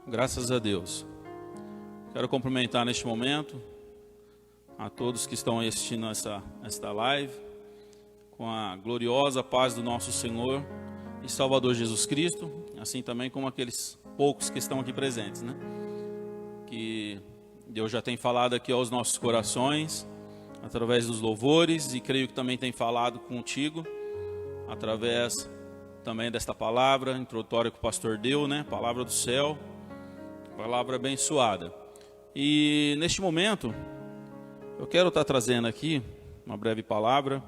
Graças a Deus. Quero cumprimentar neste momento a todos que estão assistindo esta live, com a gloriosa paz do nosso Senhor e Salvador Jesus Cristo, assim também como aqueles poucos que estão aqui presentes, né? Que Deus já tem falado aqui aos nossos corações, através dos louvores, e creio que também tem falado contigo, através também desta palavra introdutória que o pastor deu, né? Palavra do céu, palavra abençoada. E neste momento, eu quero estar trazendo aqui uma breve palavra.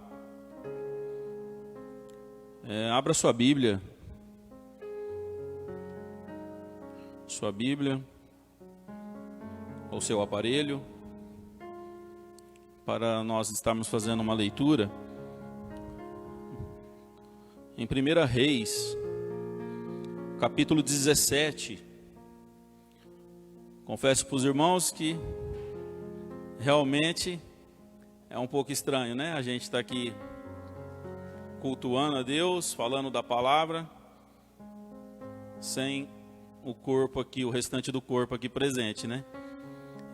Abra sua Bíblia, ou seu aparelho, para nós estarmos fazendo uma leitura em 1 Reis, capítulo 17. Confesso para os irmãos que realmente é um pouco estranho, né? A gente está aqui cultuando a Deus, falando da palavra, sem o corpo aqui, o restante do corpo aqui presente, né?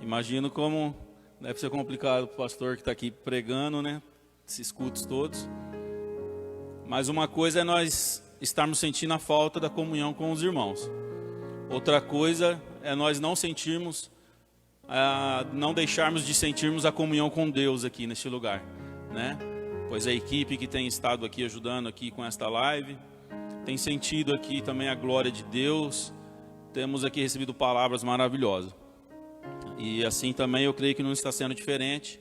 Imagino como deve ser complicado para o pastor que está aqui pregando, né? Esses cultos todos. Mas uma coisa é nós estarmos sentindo a falta da comunhão com os irmãos. Outra coisa é nós não sentirmos, não deixarmos de sentirmos a comunhão com Deus aqui neste lugar, né? Pois a equipe que tem estado aqui ajudando aqui com esta live, tem sentido aqui também a glória de Deus, temos aqui recebido palavras maravilhosas. E assim também eu creio que não está sendo diferente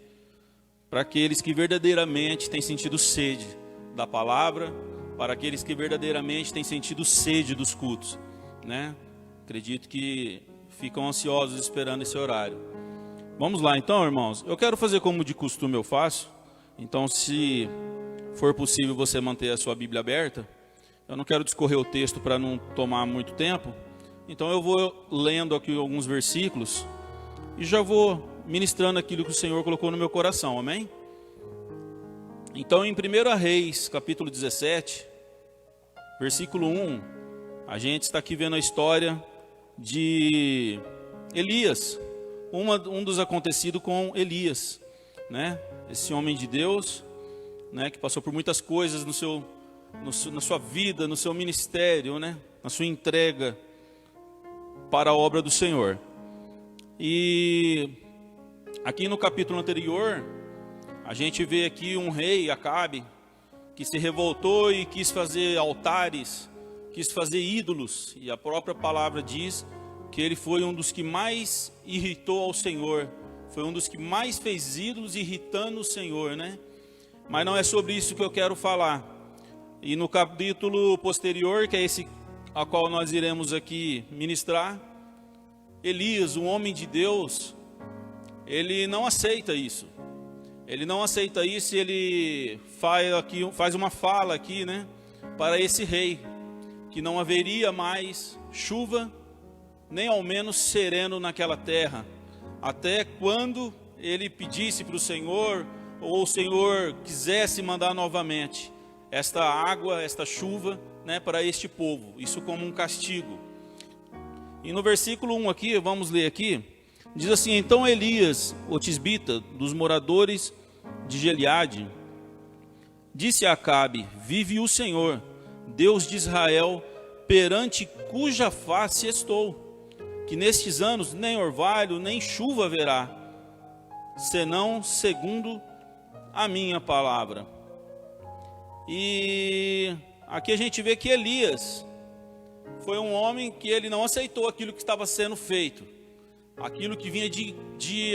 para aqueles que verdadeiramente têm sentido sede da palavra, para aqueles que verdadeiramente têm sentido sede dos cultos, né? Acredito que ficam ansiosos esperando esse horário. Vamos lá então, irmãos. Eu quero fazer como de costume eu faço. Então, se for possível você manter a sua Bíblia aberta, eu não quero discorrer o texto para não tomar muito tempo. Então eu vou lendo aqui alguns versículos e já vou ministrando aquilo que o Senhor colocou no meu coração, amém? Então em 1 Reis, capítulo 17, versículo 1, a gente está aqui vendo a história de Elias, um dos acontecidos com Elias, né? Esse homem de Deus, né? Que passou por muitas coisas na sua vida, no seu ministério, né? Na sua entrega para a obra do Senhor. E aqui no capítulo anterior, a gente vê aqui um rei, Acabe, que se revoltou e quis fazer altares, quis fazer ídolos, e a própria palavra diz que ele foi um dos que mais irritou ao Senhor, foi um dos que mais fez ídolos irritando o Senhor, né? Mas não é sobre isso que eu quero falar. E no capítulo posterior, que é esse a qual nós iremos aqui ministrar, Elias, um homem de Deus, ele não aceita isso. Ele não aceita isso e ele faz uma fala aqui, né, para esse rei, que não haveria mais chuva, nem ao menos sereno naquela terra, até quando ele pedisse para o Senhor, ou o Senhor quisesse mandar novamente esta água, esta chuva, né, para este povo, isso como um castigo. E no versículo 1 aqui, vamos ler aqui, diz assim: então Elias, o tisbita, dos moradores de Gileade, disse a Acabe: vive o Senhor, Deus de Israel, perante cuja face estou, que nestes anos nem orvalho, nem chuva haverá, senão segundo a minha palavra. E aqui a gente vê que Elias foi um homem que ele não aceitou aquilo que estava sendo feito, aquilo que vinha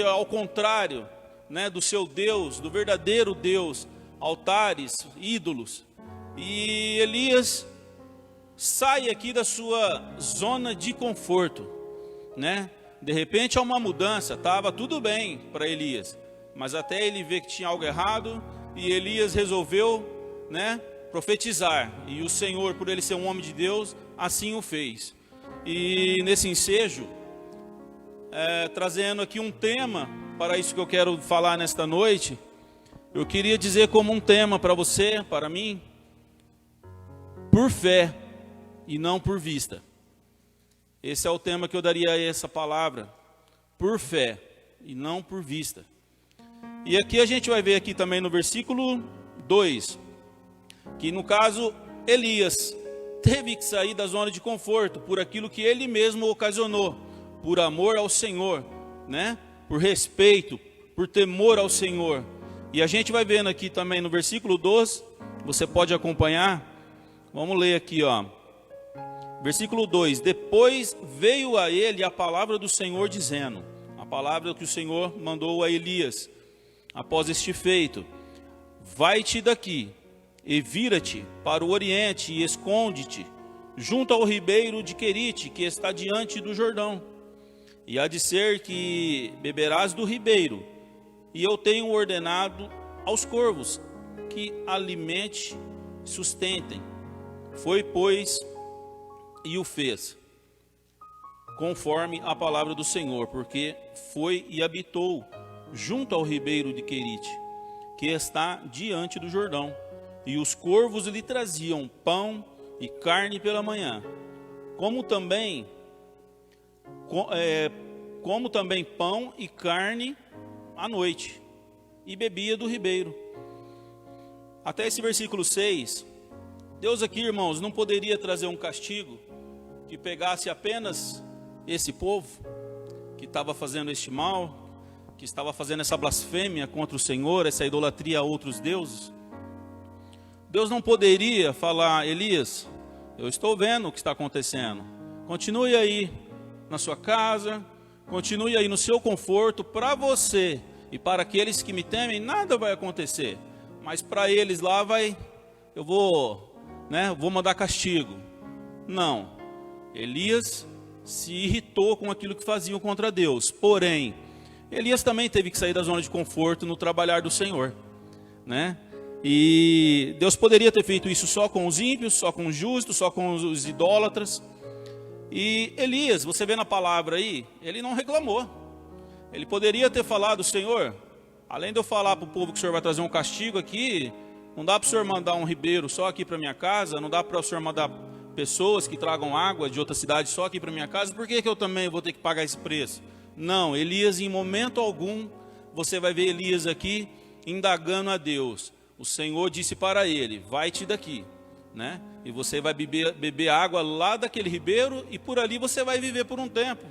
ao contrário, né, do seu Deus, do verdadeiro Deus, altares, ídolos. E Elias sai aqui da sua zona de conforto, né? De repente há uma mudança, estava tudo bem para Elias, mas até ele ver que tinha algo errado, e Elias resolveu, né, profetizar, e o Senhor, por ele ser um homem de Deus, assim o fez. E nesse ensejo, trazendo aqui um tema para isso que eu quero falar nesta noite, eu queria dizer como um tema para você, para mim: por fé e não por vista. Esse é o tema que eu daria a essa palavra, por fé e não por vista. E aqui a gente vai ver aqui também no versículo 2, que no caso Elias teve que sair da zona de conforto por aquilo que ele mesmo ocasionou, por amor ao Senhor, né? Por respeito, por temor ao Senhor. E a gente vai vendo aqui também no versículo 12, você pode acompanhar. Vamos ler aqui, ó. Versículo 2: Depois veio a ele a palavra do Senhor dizendo, a palavra que o Senhor mandou a Elias, após este feito: vai-te daqui e vira-te para o oriente e esconde-te junto ao ribeiro de Querite, que está diante do Jordão. E há de ser que beberás do ribeiro, e eu tenho ordenado aos corvos que alimente, sustentem. Foi, pois, e o fez, conforme a palavra do Senhor, porque foi e habitou junto ao ribeiro de Querite, que está diante do Jordão. E os corvos lhe traziam pão e carne pela manhã, como também pão e carne à noite, e bebia do ribeiro. Até esse versículo 6, Deus aqui, irmãos, não poderia trazer um castigo que pegasse apenas esse povo que estava fazendo este mal, que estava fazendo essa blasfêmia contra o Senhor, essa idolatria a outros deuses. Deus não poderia falar: Elias, eu estou vendo o que está acontecendo, continue aí na sua casa, continue aí no seu conforto, para você e para aqueles que me temem nada vai acontecer, mas para eles lá eu vou mandar castigo. Não, Elias se irritou com aquilo que faziam contra Deus, porém, Elias também teve que sair da zona de conforto no trabalhar do Senhor, né? E Deus poderia ter feito isso só com os ímpios, só com os justos, só com os idólatras. E Elias, você vê na palavra aí, ele não reclamou. Ele poderia ter falado: Senhor, além de eu falar para o povo que o Senhor vai trazer um castigo aqui, não dá para o Senhor mandar um ribeiro só aqui para minha casa, não dá para o Senhor mandar pessoas que tragam água de outra cidade só aqui para minha casa, por que eu também vou ter que pagar esse preço? Não, Elias, em momento algum, você vai ver Elias aqui indagando a Deus. O Senhor disse para ele: vai-te daqui, né? E você vai beber água lá daquele ribeiro, e por ali você vai viver por um tempo.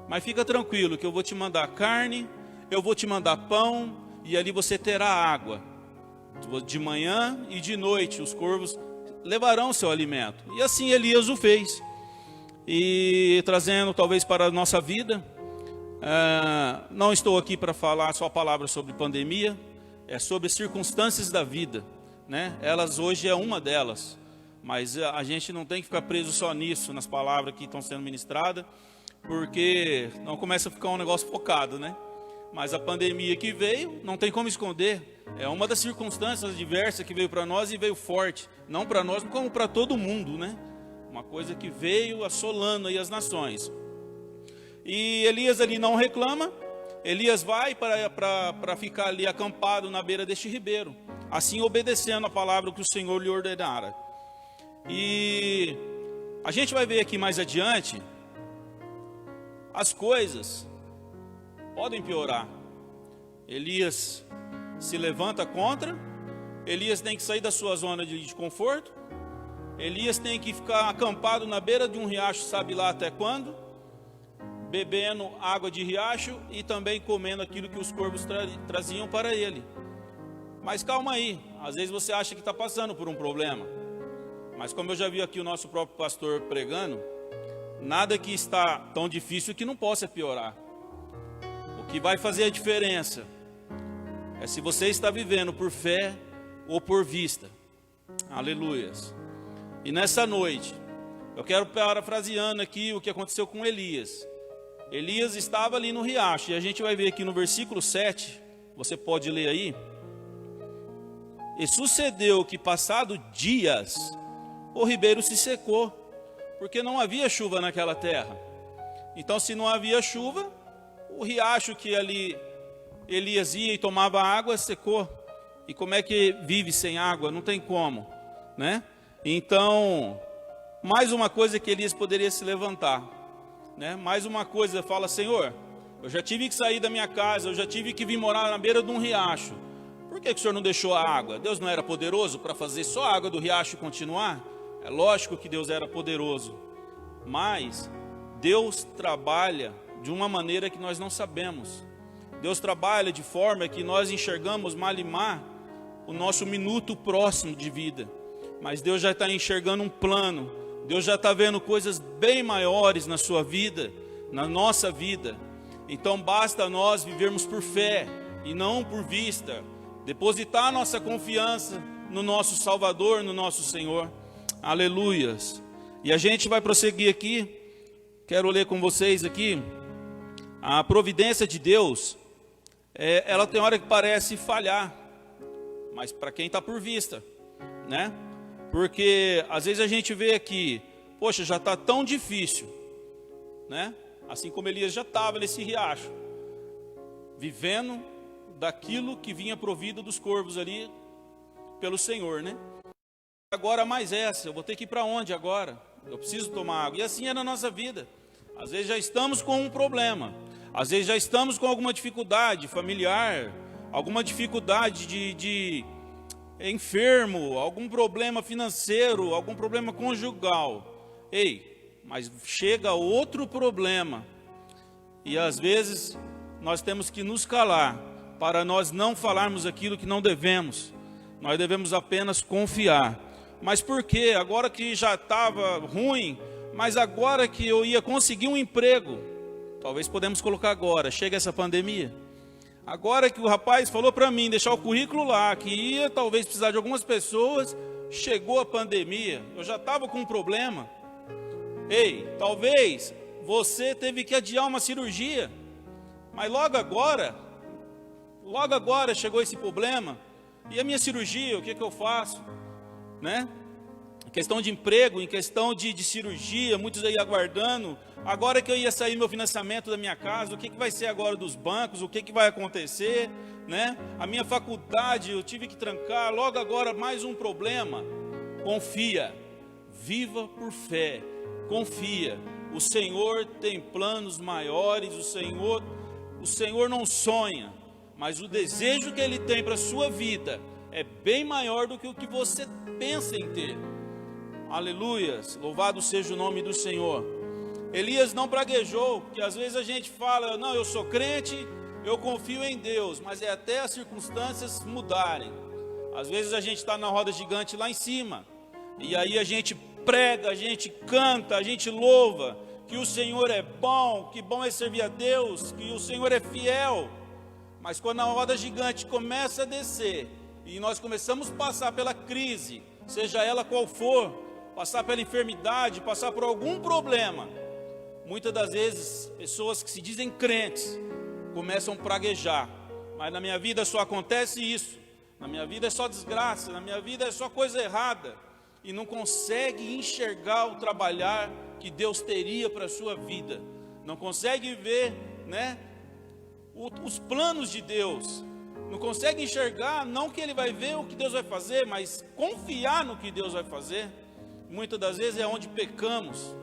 Mas fica tranquilo que eu vou te mandar carne, eu vou te mandar pão, e ali você terá água. De manhã e de noite os corvos levarão seu alimento. E assim Elias o fez. E trazendo talvez para a nossa vida, não estou aqui para falar só palavras sobre pandemia, é sobre circunstâncias da vida, né? Elas hoje é uma delas, mas a gente não tem que ficar preso só nisso, nas palavras que estão sendo ministradas, porque não começa a ficar um negócio focado, né? Mas a pandemia que veio, não tem como esconder, é uma das circunstâncias diversas que veio para nós, e veio forte, não para nós, como para todo mundo, né? Uma coisa que veio assolando aí as nações. E Elias ali não reclama. Elias vai para ficar ali acampado na beira deste ribeiro, assim obedecendo a palavra que o Senhor lhe ordenara. E a gente vai ver aqui mais adiante, as coisas podem piorar. Elias se levanta contra, Elias tem que sair da sua zona de conforto, Elias tem que ficar acampado na beira de um riacho, sabe lá até quando, bebendo água de riacho e também comendo aquilo que os corvos traziam para ele. Mas calma aí, às vezes você acha que está passando por um problema, mas como eu já vi aqui o nosso próprio pastor pregando, nada que está tão difícil que não possa piorar. O que vai fazer a diferença é se você está vivendo por fé ou por vista. Aleluias. E nessa noite, eu quero parafraseando aqui o que aconteceu com Elias. Elias estava ali no riacho, e a gente vai ver aqui no versículo 7, você pode ler aí. E sucedeu que, passado dias, o ribeiro se secou, porque não havia chuva naquela terra. Então, se não havia chuva, o riacho que ali Elias ia e tomava água secou. E como é que vive sem água? Não tem como, né? Então, mais uma coisa que Elias poderia se levantar. né? Mais uma coisa, fala: Senhor, eu já tive que sair da minha casa, eu já tive que vir morar na beira de um riacho. Por que o Senhor não deixou a água? Deus não era poderoso para fazer só a água do riacho continuar? É lógico que Deus era poderoso, mas Deus trabalha de uma maneira que nós não sabemos. Deus trabalha de forma que nós enxergamos malimar o nosso minuto próximo de vida. Mas Deus já está enxergando um plano. Deus já está vendo coisas bem maiores na sua vida, na nossa vida. Então basta nós vivermos por fé e não por vista. Depositar a nossa confiança no nosso Salvador, no nosso Senhor. Aleluias. E a gente vai prosseguir aqui. Quero ler com vocês aqui. A providência de Deus, ela tem hora que parece falhar, mas para quem está por vista, né? Porque às vezes a gente vê aqui, poxa, já está tão difícil, né? Assim como Elias já estava nesse riacho, vivendo daquilo que vinha provido dos corvos ali pelo Senhor, né? Agora mais essa, eu vou ter que ir para onde agora? Eu preciso tomar água. E assim é na nossa vida. Às vezes já estamos com um problema, às vezes já estamos com alguma dificuldade familiar, alguma dificuldade de enfermo, algum problema financeiro, algum problema conjugal. Ei, mas chega outro problema, e às vezes nós temos que nos calar, para nós não falarmos aquilo que não devemos. Nós devemos apenas confiar. Mas por quê? Agora que já estava ruim, mas agora que eu ia conseguir um emprego, talvez podemos colocar agora, chega essa pandemia. Agora que o rapaz falou para mim deixar o currículo lá, que ia talvez precisar de algumas pessoas, chegou a pandemia, eu já estava com um problema. Ei, talvez você teve que adiar uma cirurgia, mas logo agora chegou esse problema, e a minha cirurgia, o que eu faço? Né? Em questão de emprego, em questão de cirurgia, muitos aí aguardando. Agora que eu ia sair meu financiamento da minha casa, o que vai ser agora dos bancos? O que vai acontecer? Né? A minha faculdade eu tive que trancar, logo agora mais um problema. Confia, viva por fé, confia. O Senhor tem planos maiores, o Senhor não sonha, mas o desejo que Ele tem para a sua vida é bem maior do que o que você pensa em ter. Aleluias, louvado seja o nome do Senhor. Elias não praguejou, porque às vezes a gente fala, não, eu sou crente, eu confio em Deus, mas é até as circunstâncias mudarem. Às vezes a gente está na roda gigante lá em cima, e aí a gente prega, a gente canta, a gente louva, que o Senhor é bom, que bom é servir a Deus, que o Senhor é fiel. Mas quando a roda gigante começa a descer, e nós começamos a passar pela crise, seja ela qual for, passar pela enfermidade, passar por algum problema, muitas das vezes pessoas que se dizem crentes começam a praguejar. Mas na minha vida só acontece isso, na minha vida é só desgraça, na minha vida é só coisa errada, e não consegue enxergar o trabalhar que Deus teria para a sua vida, não consegue ver, né, os planos de Deus, não consegue enxergar, não que ele vai ver o que Deus vai fazer, mas confiar no que Deus vai fazer. Muitas das vezes é onde pecamos.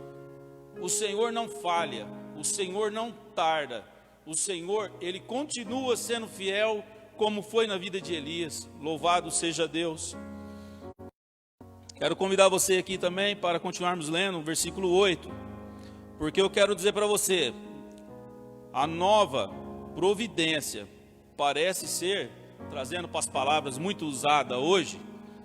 O Senhor não falha, o Senhor não tarda, o Senhor, Ele continua sendo fiel, como foi na vida de Elias. Louvado seja Deus. Quero convidar você aqui também para continuarmos lendo o versículo 8, porque eu quero dizer para você, a nova providência parece ser, trazendo para as palavras muito usada hoje,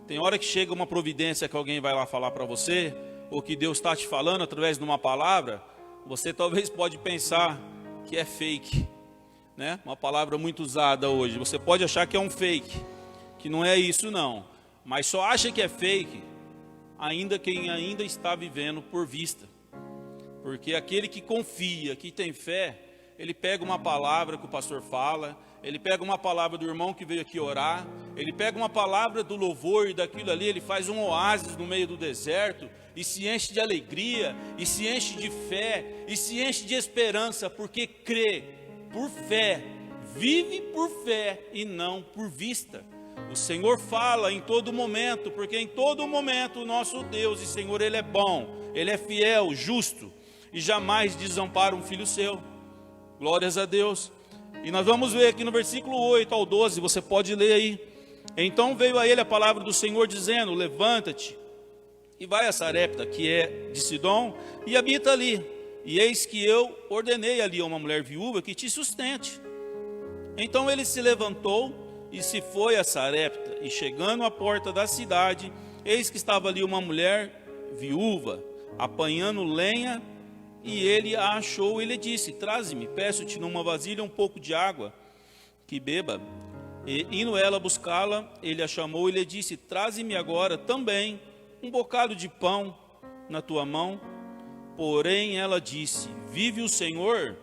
tem hora que chega uma providência que alguém vai lá falar para você, ou que Deus está te falando através de uma palavra, você talvez pode pensar que é fake, né? Uma palavra muito usada hoje, você pode achar que é um fake, que não é isso não, mas só acha que é fake, ainda quem ainda está vivendo por vista, porque aquele que confia, que tem fé, ele pega uma palavra que o pastor fala, ele pega uma palavra do irmão que veio aqui orar, ele pega uma palavra do louvor e daquilo ali, ele faz um oásis no meio do deserto, e se enche de alegria, e se enche de fé, e se enche de esperança, porque crê por fé, vive por fé e não por vista. O Senhor fala em todo momento, porque em todo momento o nosso Deus e Senhor, Ele é bom, Ele é fiel, justo. e jamais desampara um filho seu. Glórias a Deus. E nós vamos ver aqui no versículo 8 ao 12, você pode ler aí. Então veio a ele a palavra do Senhor dizendo: levanta-te e vai a Sarepta, que é de Sidom, e habita ali. E eis que eu ordenei ali a uma mulher viúva que te sustente. Então ele se levantou e se foi a Sarepta, e chegando à porta da cidade, eis que estava ali uma mulher viúva, apanhando lenha, e ele a achou e lhe disse: traze-me, peço-te numa vasilha um pouco de água, que beba. E indo ela buscá-la, ele a chamou e lhe disse: traze-me agora também um bocado de pão na tua mão. Porém ela disse: vive o Senhor,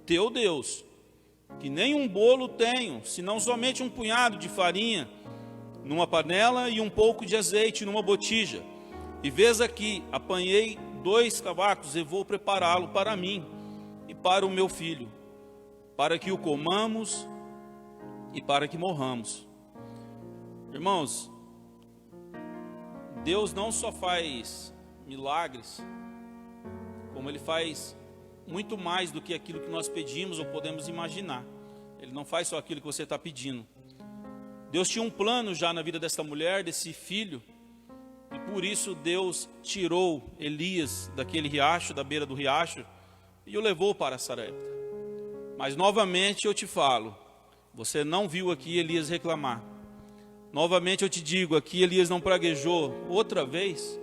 teu Deus, que nem um bolo tenho, senão somente um punhado de farinha numa panela e um pouco de azeite numa botija. E vês aqui, apanhei 2 cavacos e vou prepará-lo para mim e para o meu filho, para que o comamos e para que morramos. Irmãos, Deus não só faz milagres, como Ele faz muito mais do que aquilo que nós pedimos ou podemos imaginar. Ele não faz só aquilo que você está pedindo. Deus tinha um plano já na vida dessa mulher, desse filho, e por isso Deus tirou Elias daquele riacho, da beira do riacho, e o levou para Sarepta. Mas novamente eu te falo, você não viu aqui Elias reclamar. Novamente eu te digo, aqui Elias não praguejou outra vez,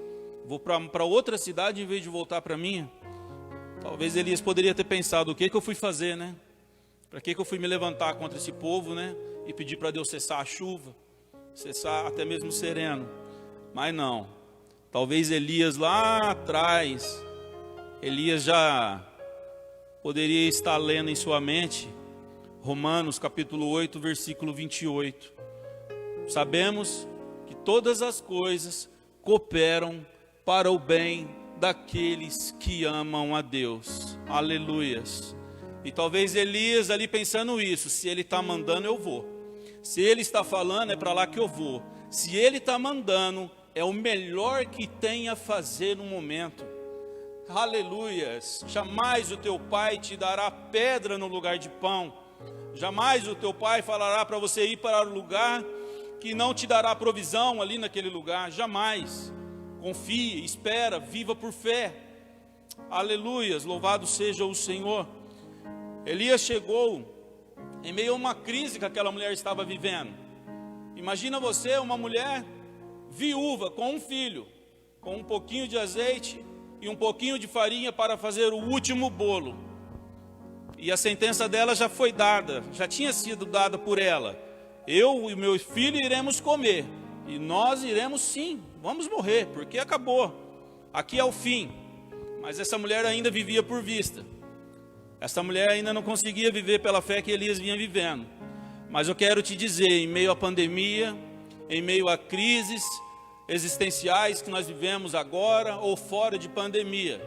vou para outra cidade em vez de voltar para a minha. Talvez Elias poderia ter pensado: o que eu fui fazer, né? Para que eu fui me levantar contra esse povo, né? E pedir para Deus cessar a chuva, cessar até mesmo o sereno. Mas não. Talvez Elias lá atrás, Elias já poderia estar lendo em sua mente Romanos capítulo 8, versículo 28. Sabemos que todas as coisas cooperam para o bem daqueles que amam a Deus. Aleluias. E talvez Elias ali pensando isso: se ele está mandando, eu vou. Se ele está falando, é para lá que eu vou. Se ele está mandando, é o melhor que tem a fazer no momento. Aleluias. Jamais o teu pai te dará pedra no lugar de pão. Jamais o teu pai falará para você ir para o lugar que não te dará provisão ali naquele lugar. Jamais. Confie, espera, viva por fé. Aleluias, louvado seja o Senhor. Elias chegou em meio a uma crise que aquela mulher estava vivendo. Imagina você, uma mulher viúva com um filho, com um pouquinho de azeite e um pouquinho de farinha para fazer o último bolo. E a sentença dela já foi dada, já tinha sido dada por ela: eu e meu filho iremos comer, e nós iremos sim, vamos morrer, porque acabou, aqui é o fim. Mas essa mulher ainda vivia por vista. Essa mulher ainda não conseguia viver pela fé que Elias vinha vivendo. Mas eu quero te dizer, em meio à pandemia, em meio a crises existenciais que nós vivemos agora ou fora de pandemia,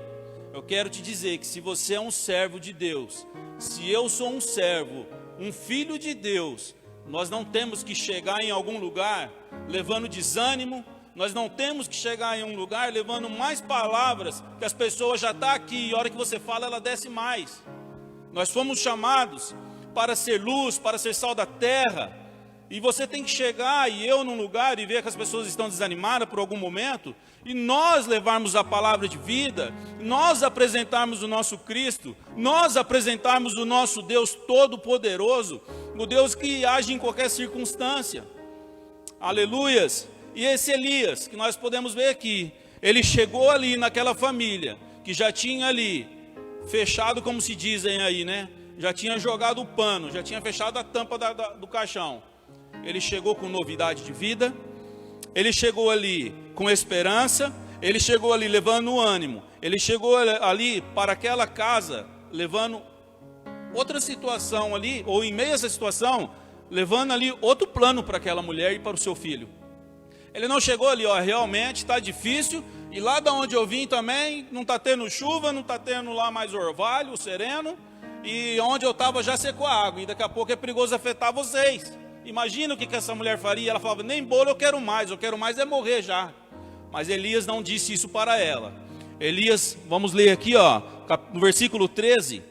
eu quero te dizer que se você é um servo de Deus, se eu sou um servo, um filho de Deus, nós não temos que chegar em algum lugar levando desânimo. Nós não temos que chegar em um lugar levando mais palavras, que as pessoas já estão aqui, e a hora que você fala, ela desce mais. Nós fomos chamados para ser luz, para ser sal da terra. E você tem que chegar, e eu num lugar, e ver que as pessoas estão desanimadas por algum momento, e nós levarmos a palavra de vida, nós apresentarmos o nosso Cristo, nós apresentarmos o nosso Deus Todo-Poderoso, o Deus que age em qualquer circunstância. Aleluias! E esse Elias, que nós podemos ver aqui, ele chegou ali naquela família, que já tinha ali, fechado como se dizem aí, né? Já tinha jogado o pano, já tinha fechado a tampa do caixão. Ele chegou com novidade de vida, ele chegou ali com esperança, ele chegou ali levando ânimo, ele chegou ali para aquela casa, levando outra situação ali, ou em meio a essa situação, levando ali outro plano para aquela mulher e para o seu filho. Ele não chegou ali, ó, realmente está difícil, e lá de onde eu vim também, não está tendo chuva, não está tendo lá mais orvalho, sereno, e onde eu estava já secou a água, e daqui a pouco é perigoso afetar vocês. Imagina o que essa mulher faria. Ela falava: nem bolo eu quero mais é morrer já. Mas Elias não disse isso para ela. Elias, vamos ler aqui, ó, no versículo 13,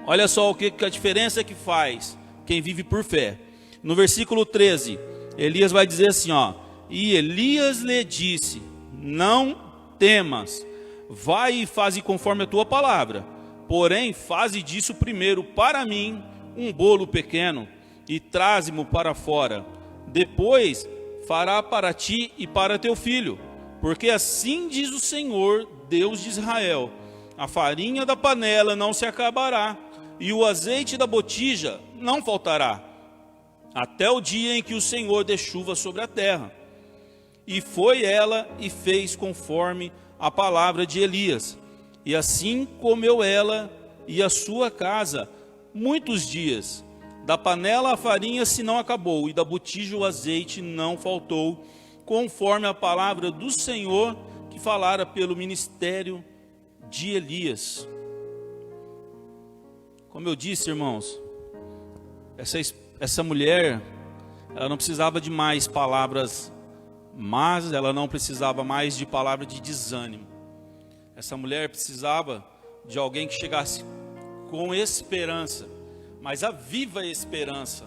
olha só o que a diferença que faz quem vive por fé. No versículo 13, Elias vai dizer assim, ó: e Elias lhe disse: não temas, vai e faze conforme a tua palavra, porém faze disso primeiro para mim um bolo pequeno e traze-mo para fora, depois fará para ti e para teu filho, porque assim diz o Senhor, Deus de Israel: a farinha da panela não se acabará, e o azeite da botija não faltará, até o dia em que o Senhor dê chuva sobre a terra. E foi ela e fez conforme a palavra de Elias, e assim comeu ela e a sua casa muitos dias. Da panela a farinha se não acabou, e da botija o azeite não faltou, conforme a palavra do Senhor que falara pelo ministério de Elias. Como eu disse, irmãos, essa mulher, ela não precisava de mais palavras, mas ela não precisava mais de palavra de desânimo. Essa mulher precisava de alguém que chegasse com esperança, mas a viva esperança,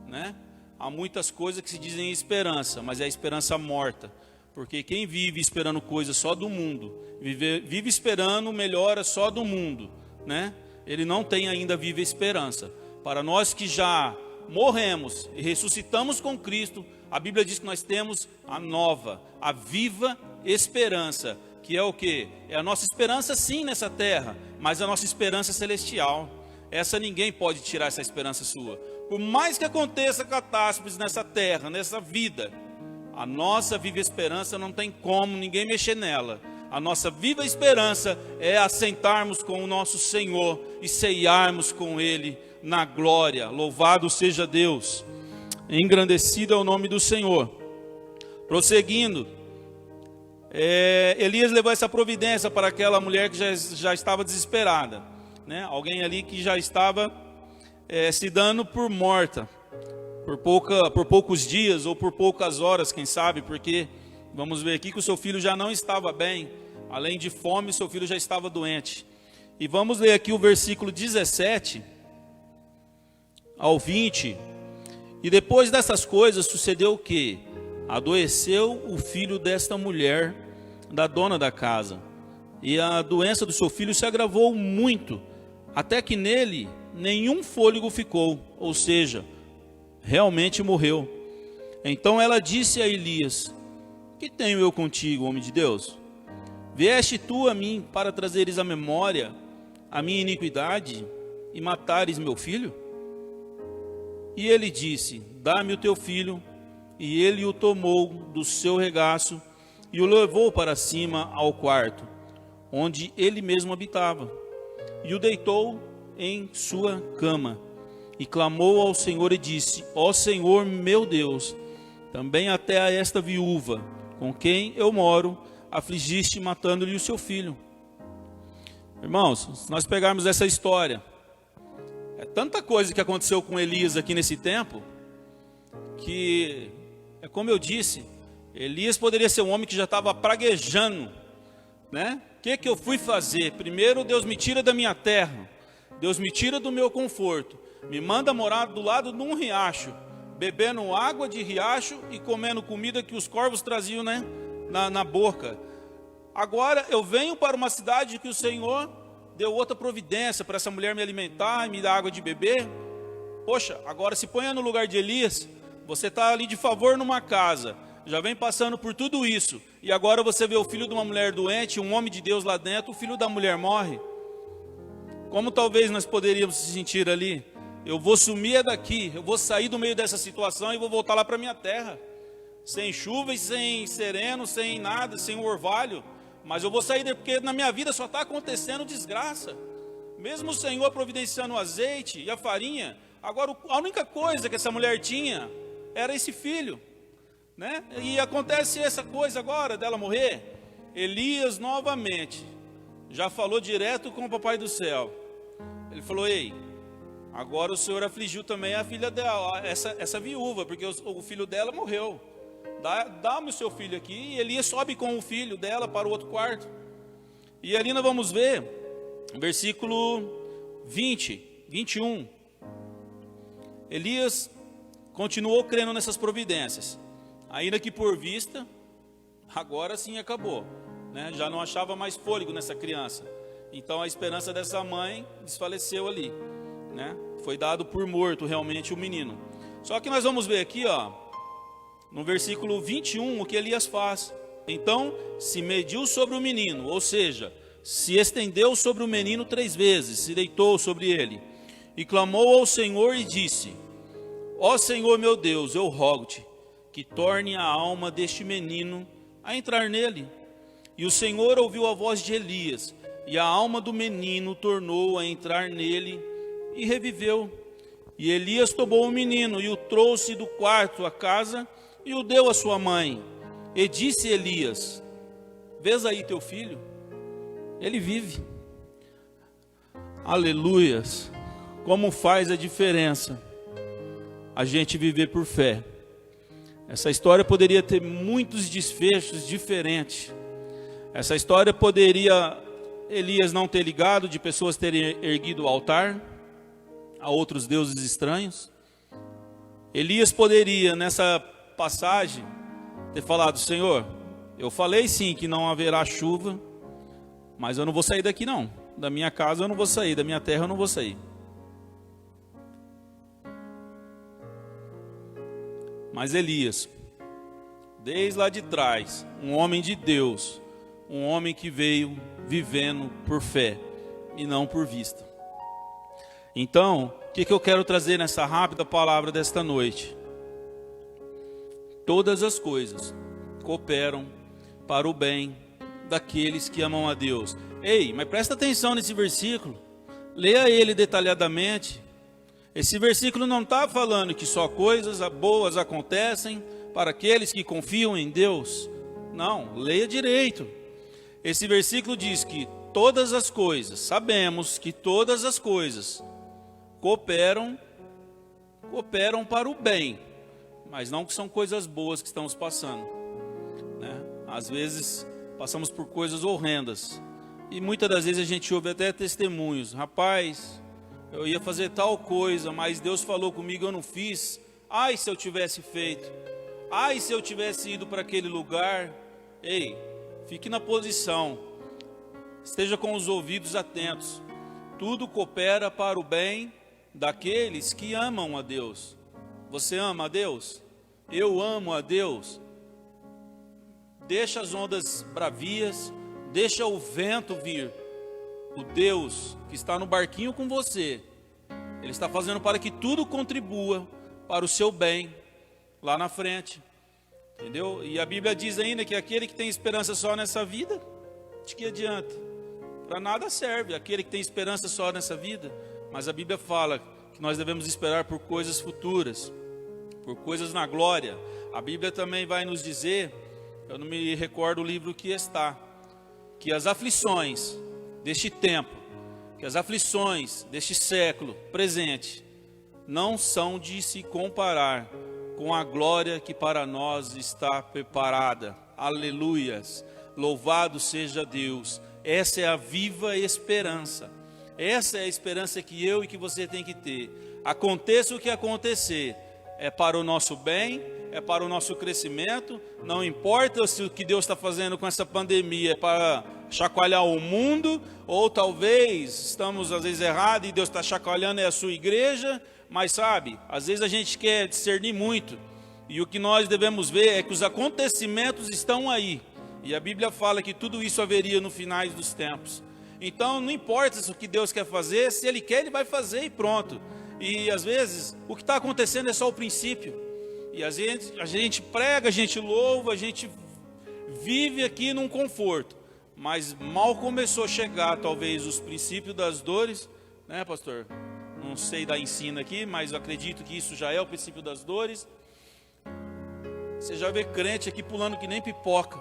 né? Há muitas coisas que se dizem esperança, mas é a esperança morta, porque quem vive esperando coisas só do mundo, vive esperando melhora só do mundo, né? Ele não tem ainda viva esperança. Para nós que já morremos e ressuscitamos com Cristo, a Bíblia diz que nós temos a nova, a viva esperança, que é o quê? É a nossa esperança sim nessa terra, mas a nossa esperança celestial. Essa ninguém pode tirar, essa esperança sua. Por mais que aconteça catástrofes nessa terra, nessa vida, a nossa viva esperança não tem como ninguém mexer nela. A nossa viva esperança é assentarmos com o nosso Senhor e ceiarmos com Ele na glória. Louvado seja Deus. Engrandecido é o nome do Senhor. Prosseguindo, Elias levou essa providência para aquela mulher que já estava desesperada, né? Alguém ali que já estava se dando por morta, por poucos dias ou por poucas horas, quem sabe, porque vamos ver aqui que o seu filho já não estava bem, além de fome, seu filho já estava doente. E vamos ler aqui o versículo 17 ao 20. E depois dessas coisas sucedeu o quê? Adoeceu o filho desta mulher, da dona da casa, e a doença do seu filho se agravou muito, até que nele nenhum fôlego ficou, ou seja, realmente morreu. Então ela disse a Elias: que tenho eu contigo, homem de Deus? Vieste tu a mim para trazeres à memória a minha iniquidade e matares meu filho? E ele disse: dá-me o teu filho. E ele o tomou do seu regaço e o levou para cima ao quarto, onde ele mesmo habitava, e o deitou em sua cama, e clamou ao Senhor e disse: ó Senhor meu Deus, também até a esta viúva, com quem eu moro, afligiste matando-lhe o seu filho. Irmãos, se nós pegarmos essa história, é tanta coisa que aconteceu com Elias aqui nesse tempo, que é como eu disse, Elias poderia ser um homem que já estava praguejando, né? O que eu fui fazer? Primeiro, Deus me tira da minha terra, Deus me tira do meu conforto, me manda morar do lado de um riacho, bebendo água de riacho e comendo comida que os corvos traziam, né, na boca. Agora eu venho para uma cidade que o Senhor deu outra providência para essa mulher me alimentar e me dar água de beber. Poxa, agora se ponha no lugar de Elias. Você está ali de favor numa casa, já vem passando por tudo isso, e agora você vê o filho de uma mulher doente, um homem de Deus lá dentro, o filho da mulher morre. Como talvez nós poderíamos se sentir ali? Eu vou sumir daqui, eu vou sair do meio dessa situação e vou voltar lá para minha terra, sem chuva e sem sereno, sem nada, sem um orvalho, mas eu vou sair daqui porque na minha vida só está acontecendo desgraça. Mesmo o Senhor providenciando o azeite e a farinha, agora a única coisa que essa mulher tinha era esse filho, né? E acontece essa coisa agora dela morrer. Elias novamente já falou direto com o papai do céu. Ele falou: ei, agora o Senhor afligiu também a filha dela, essa viúva, porque o filho dela morreu. Dá-me o seu filho aqui. E Elias sobe com o filho dela para o outro quarto. E ali nós vamos ver Versículo 21. Elias continuou crendo nessas providências, ainda que por vista, agora sim acabou, né? Já não achava mais fôlego nessa criança. Então a esperança dessa mãe desfaleceu ali, né? Foi dado por morto realmente o menino. Só que nós vamos ver aqui, ó, no versículo 21, o que Elias faz. Então se mediu sobre o menino, ou seja, se estendeu sobre o menino 3 vezes, se deitou sobre ele, e clamou ao Senhor e disse: ó Senhor meu Deus, eu rogo-te que torne a alma deste menino a entrar nele. E o Senhor ouviu a voz de Elias, e a alma do menino tornou a entrar nele, e reviveu. E Elias tomou o menino, e o trouxe do quarto à casa, e o deu à sua mãe. E disse Elias: vês aí teu filho? Ele vive. Aleluias. Como faz a diferença a gente viver por fé. Essa história poderia ter muitos desfechos diferentes. Essa história poderia Elias não ter ligado, de pessoas terem erguido o altar a outros deuses estranhos. Elias poderia, nessa passagem, ter falado: Senhor, eu falei sim que não haverá chuva, mas eu não vou sair daqui não. Da minha casa eu não vou sair, da minha terra eu não vou sair. Mas Elias, desde lá de trás, um homem de Deus, um homem que veio vivendo por fé e não por vista. Então, o que eu quero trazer nessa rápida palavra desta noite? Todas as coisas cooperam para o bem daqueles que amam a Deus. Ei, mas presta atenção nesse versículo, leia ele detalhadamente. Esse versículo não está falando que só coisas boas acontecem para aqueles que confiam em Deus. Não, leia direito. Esse versículo diz que todas as coisas, sabemos que todas as coisas cooperam para o bem, mas não que são coisas boas que estamos passando, né? Às vezes passamos por coisas horrendas, e muitas das vezes a gente ouve até testemunhos: rapaz, eu ia fazer tal coisa, mas Deus falou comigo, eu não fiz. Ai, se eu tivesse feito. Ai, se eu tivesse ido para aquele lugar. Ei, fique na posição. Esteja com os ouvidos atentos. Tudo coopera para o bem daqueles que amam a Deus. Você ama a Deus? Eu amo a Deus. Deixa as ondas bravias, deixa o vento vir. O Deus que está no barquinho com você, Ele está fazendo para que tudo contribua para o seu bem lá na frente, entendeu? E a Bíblia diz ainda que aquele que tem esperança só nessa vida, de que adianta? Para nada serve aquele que tem esperança só nessa vida. Mas a Bíblia fala que nós devemos esperar por coisas futuras, por coisas na glória. A Bíblia também vai nos dizer, eu não me recordo o livro que está, que as aflições deste tempo, que as aflições deste século presente não são de se comparar com a glória que para nós está preparada. Aleluias, louvado seja Deus. Essa é a viva esperança, essa é a esperança que eu e que você tem que ter. Aconteça o que acontecer, é para o nosso bem, é para o nosso crescimento. Não importa se o que Deus está fazendo com essa pandemia é para chacoalhar o mundo, ou talvez estamos às vezes errados e Deus está chacoalhando a sua igreja, mas sabe, às vezes a gente quer discernir muito, e o que nós devemos ver é que os acontecimentos estão aí, e a Bíblia fala que tudo isso haveria no finais dos tempos. Então não importa o que Deus quer fazer, se Ele quer, Ele vai fazer e pronto. E às vezes o que está acontecendo é só o princípio, e a gente prega, a gente louva, a gente vive aqui num conforto, mas mal começou a chegar talvez os princípios das dores, né, pastor? Não sei dar ensino aqui, mas eu acredito que isso já é o princípio das dores. Você já vê crente aqui pulando que nem pipoca.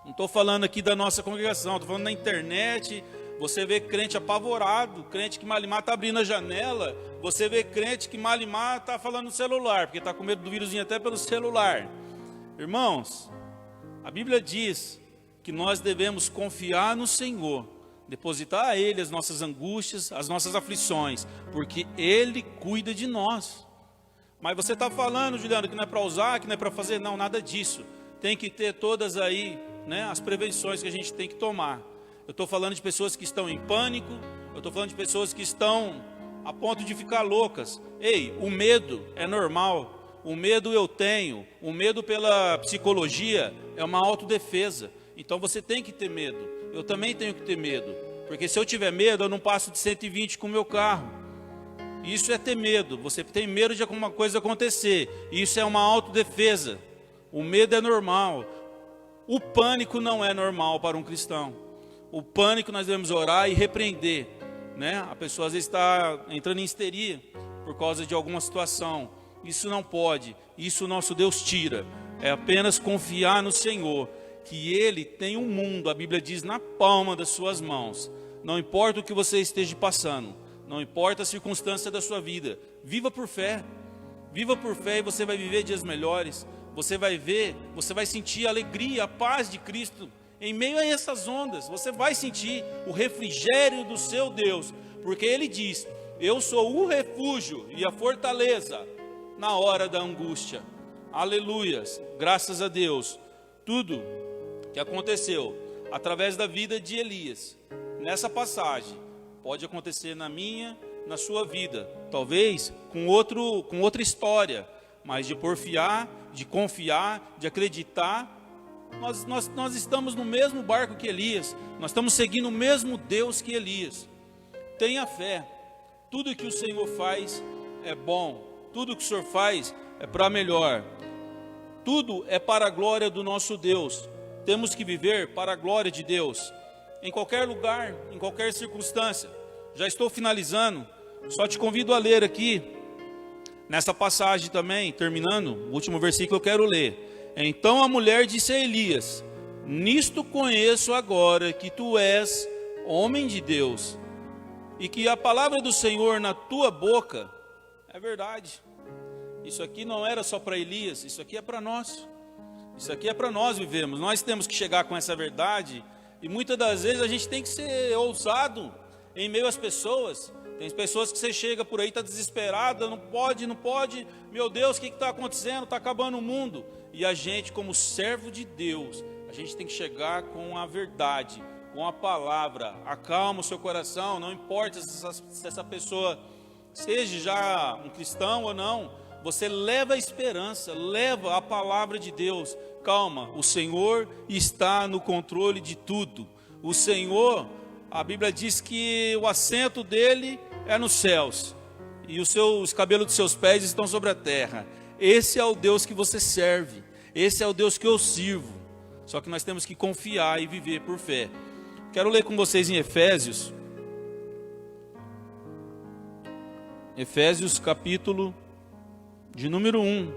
Não estou falando aqui da nossa congregação, estou falando na internet. Você vê crente apavorado, crente que malimar está abrindo a janela. Você vê crente que malimar está falando no celular, porque está com medo do vírus até pelo celular. Irmãos, a Bíblia diz que nós devemos confiar no Senhor depositar a Ele as nossas angústias, as nossas aflições, porque Ele cuida de nós. Mas você está falando, Juliano, que não é para usar, que não é para fazer, não, nada disso. Tem que ter todas aí, né, as prevenções que a gente tem que tomar. Eu estou falando de pessoas que estão em pânico, eu estou falando de pessoas que estão a ponto de ficar loucas. Ei, o medo é normal, o medo eu tenho, o medo pela psicologia é uma autodefesa. Então você tem que ter medo, eu também tenho que ter medo, porque se eu tiver medo eu não passo de 120 com o meu carro. Isso é ter medo, você tem medo de alguma coisa acontecer, isso é uma autodefesa. O medo é normal, o pânico não é normal para um cristão. O pânico nós devemos orar e repreender, né? A pessoa às vezes está entrando em histeria por causa de alguma situação. Isso não pode, isso o nosso Deus tira. É apenas confiar no Senhor, que Ele tem o mundo, a Bíblia diz, na palma das suas mãos. Não importa o que você esteja passando, não importa a circunstância da sua vida, viva por fé e você vai viver dias melhores. Você vai ver, você vai sentir a alegria, a paz de Cristo em meio a essas ondas. Você vai sentir o refrigério do seu Deus, porque Ele diz: eu sou o refúgio e a fortaleza na hora da angústia. Aleluias, graças a Deus. Tudo que aconteceu através da vida de Elias, nessa passagem, pode acontecer na minha, na sua vida, talvez com outra história, mas de porfiar, de confiar, de acreditar. Nós estamos no mesmo barco que Elias, nós estamos seguindo o mesmo Deus que Elias. Tenha fé, tudo que o Senhor faz é bom, tudo que o Senhor faz é para melhor, tudo é para a glória do nosso Deus. Temos que viver para a glória de Deus, em qualquer lugar, em qualquer circunstância. Já estou finalizando, só te convido a ler aqui, nessa passagem também, terminando, o último versículo eu quero ler. Então a mulher disse a Elias: nisto conheço agora que tu és homem de Deus, e que a palavra do Senhor na tua boca é verdade. Isso aqui não era só para Elias, isso aqui é para nós. Isso aqui é para nós vivermos. Nós temos que chegar com essa verdade, e muitas das vezes a gente tem que ser ousado em meio às pessoas. Tem pessoas que você chega por aí, está desesperada, não pode, meu Deus, o que está acontecendo? Está acabando o mundo. E a gente, como servo de Deus, a gente tem que chegar com a verdade, com a palavra. Acalma o seu coração, não importa se essa pessoa seja já um cristão ou não, você leva a esperança, leva a palavra de Deus. Calma, o Senhor está no controle de tudo. O Senhor, a Bíblia diz que o assento dele é nos céus, e os cabelos dos seus pés estão sobre a terra. Esse é o Deus que você serve, esse é o Deus que eu sirvo. Só que nós temos que confiar e viver por fé. Quero ler com vocês em Efésios capítulo de número 1,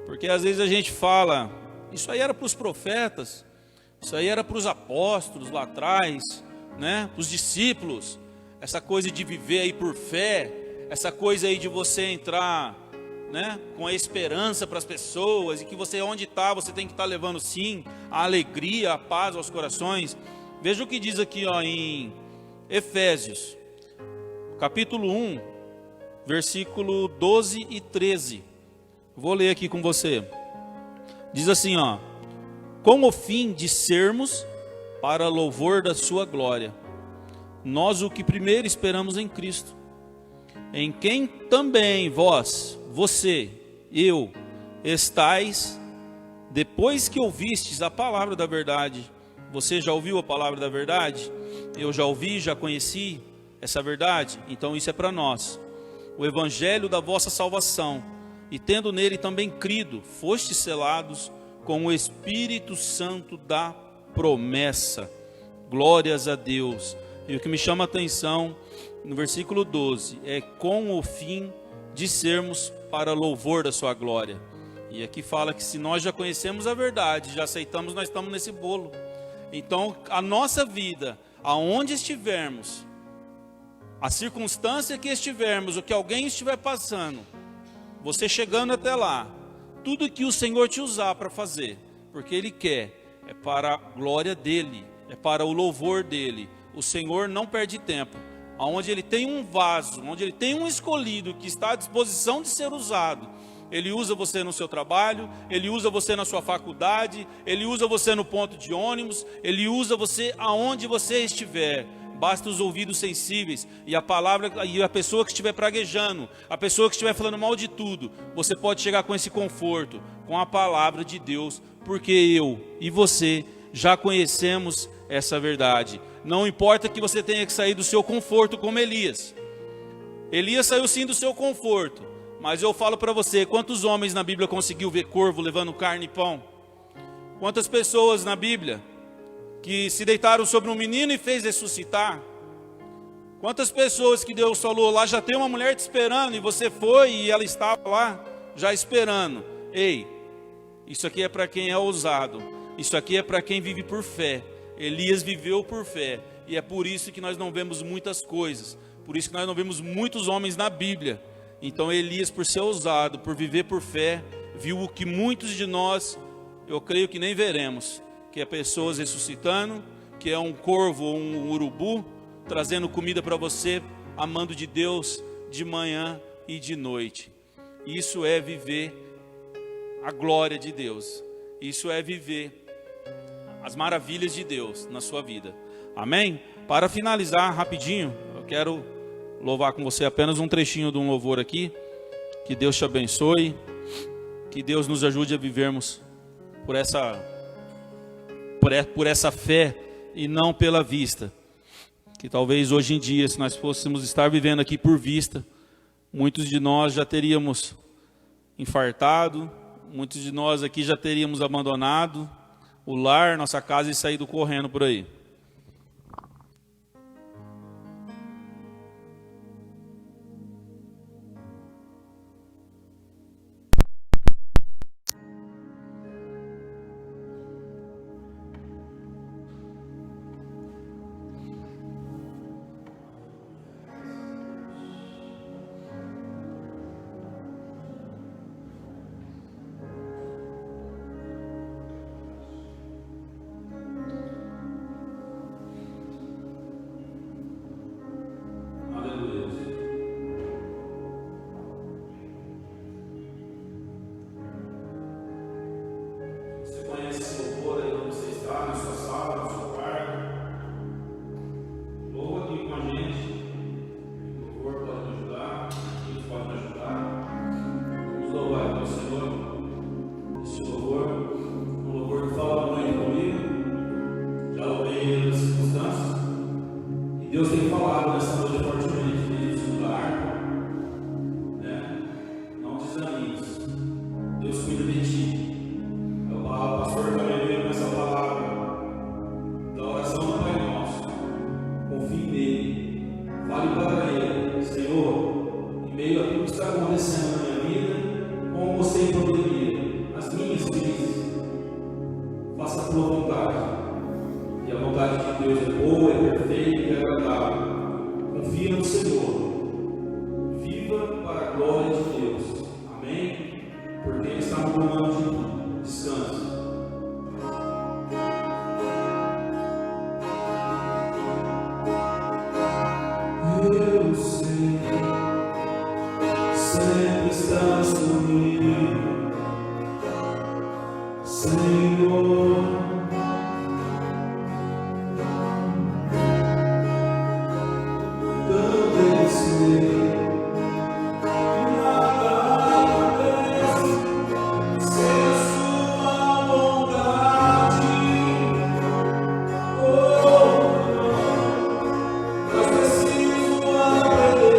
porque às vezes a gente fala, isso aí era para os profetas, isso aí era para os apóstolos lá atrás, né? Para os discípulos, essa coisa de viver aí por fé, essa coisa aí de você entrar, né, com a esperança para as pessoas, e que você onde está, você tem que estar levando sim a alegria, a paz aos corações. Veja o que diz aqui em Efésios, capítulo 1, versículo 12 e 13. Vou ler aqui com você. Diz assim, com o fim de sermos para louvor da sua glória, nós o que primeiro esperamos em Cristo, em quem também você, eu, estais, depois que ouvistes a palavra da verdade. Você já ouviu a palavra da verdade? Eu já ouvi, já conheci essa verdade. Então isso é para nós. O evangelho da vossa salvação, e tendo nele também crido, fostes selados com o Espírito Santo da promessa. Glórias a Deus. E o que me chama a atenção no versículo 12 é com o fim de sermos para louvor da sua glória. E aqui fala que se nós já conhecemos a verdade, já aceitamos, nós estamos nesse bolo. Então a nossa vida, aonde estivermos, a circunstância que estivermos, o que alguém estiver passando, você chegando até lá, tudo que o Senhor te usar para fazer, porque Ele quer, é para a glória dEle, é para o louvor dEle. o Senhor não perde tempo. Onde Ele tem um vaso, onde Ele tem um escolhido que está à disposição de ser usado, Ele usa você no seu trabalho, Ele usa você na sua faculdade, Ele usa você no ponto de ônibus, Ele usa você aonde você estiver. Basta os ouvidos sensíveis e a palavra, e a pessoa que estiver praguejando, a pessoa que estiver falando mal de tudo, você pode chegar com esse conforto, com a palavra de Deus, porque eu e você já conhecemos essa verdade. Não importa que você tenha que sair do seu conforto como Elias. Elias saiu sim do seu conforto, mas eu falo para você, quantos homens na Bíblia conseguiu ver corvo levando carne e pão? Quantas pessoas na Bíblia que se deitaram sobre um menino e fez ressuscitar? Quantas pessoas que Deus falou, lá já tem uma mulher te esperando, e você foi e ela estava lá já esperando. Ei, isso aqui é para quem é ousado, isso aqui é para quem vive por fé. Elias viveu por fé, e é por isso que nós não vemos muitas coisas, por isso que nós não vemos muitos homens na Bíblia. Então Elias, por ser ousado, por viver por fé, viu o que muitos de nós, eu creio que nem veremos, que é pessoas ressuscitando, que é um corvo ou um urubu, trazendo comida para você, amando de Deus de manhã e de noite. Isso é viver a glória de Deus, isso é viver as maravilhas de Deus na sua vida. Amém? Para finalizar rapidinho, eu quero louvar com você apenas um trechinho de um louvor aqui. Que Deus te abençoe, que Deus nos ajude a vivermos por essa fé e não pela vista. Que talvez hoje em dia, se nós fôssemos estar vivendo aqui por vista, muitos de nós já teríamos infartado, muitos de nós aqui já teríamos abandonado o lar, nossa casa, e saído correndo por aí. Deus tem falado nessa noite fortemente nesse lugar, né? Não desanimes, Deus cuida de ti. O pastor também veio com essa palavra da oração do Pai Nosso. Confie nele, fale para ele: Senhor, em meio a tudo que está acontecendo na minha vida, como você em pandemia, as minhas crises, faça a tua vontade. E a vontade de Deus é boa, é perfeita e é agradável. Confia no Senhor. Viva para a glória de Deus. Amém? Porque Ele está no comando de tudo. Descanse. Eu sei, sempre estás comigo, Senhor. Preciso aprender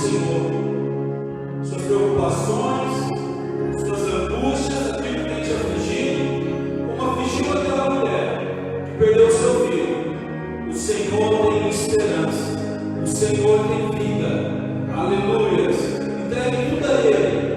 Senhor. Suas preocupações, suas angústias, aquilo que tem te afligido, como afligiu aquela mulher que perdeu o seu filho. O Senhor tem esperança, o Senhor tem vida. Aleluia. Entregue tudo a Ele.